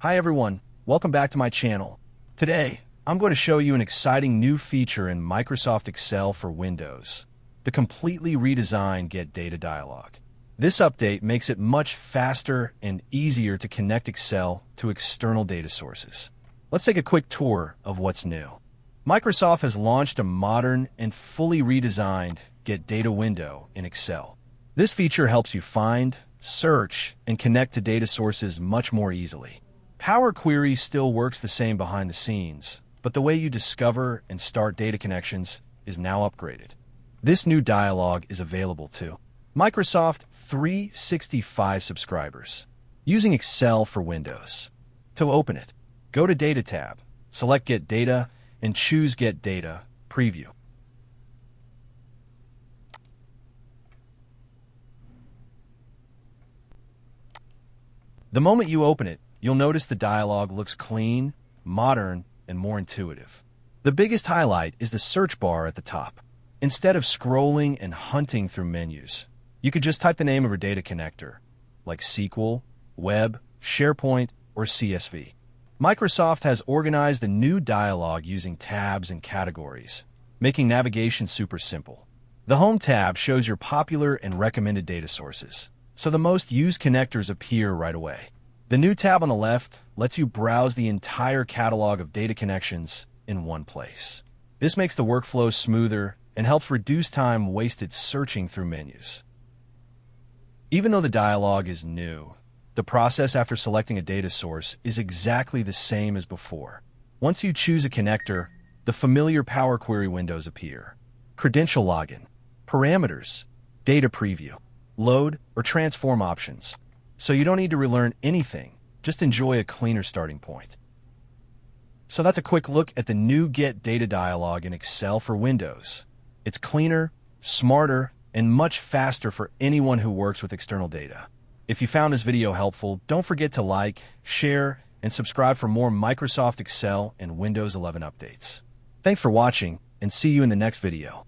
Hi everyone, welcome back to my channel. Today, I'm going to show you an exciting new feature in Microsoft Excel for Windows, the completely redesigned Get Data dialog. This update makes it much faster and easier to connect Excel to external data sources. Let's take a quick tour of what's new. Microsoft has launched a modern and fully redesigned Get Data window in Excel. This feature helps you find, search, and connect to data sources much more easily. Power Query still works the same behind the scenes, but the way you discover and start data connections is now upgraded. This new dialog is available to Microsoft 365 subscribers using Excel for Windows. To open it, go to Data tab, select Get Data, and choose Get Data Preview. The moment you open it, you'll notice the dialog looks clean, modern, and more intuitive. The biggest highlight is the search bar at the top. Instead of scrolling and hunting through menus, you could just type the name of your data connector, like SQL, Web, SharePoint, or CSV. Microsoft has organized the new dialog using tabs and categories, making navigation super simple. The Home tab shows your popular and recommended data sources, so the most used connectors appear right away. The new tab on the left lets you browse the entire catalog of data connections in one place. This makes the workflow smoother and helps reduce time wasted searching through menus. Even though the dialog is new, the process after selecting a data source is exactly the same as before. Once you choose a connector, the familiar Power Query windows appear. Credential login, parameters, data preview, load, or transform options. So you don't need to relearn anything, just enjoy a cleaner starting point. So that's a quick look at the new Get Data dialog in Excel for Windows. It's cleaner, smarter, and much faster for anyone who works with external data. If you found this video helpful, don't forget to like, share, and subscribe for more Microsoft Excel and Windows 11 updates. Thanks for watching, and see you in the next video.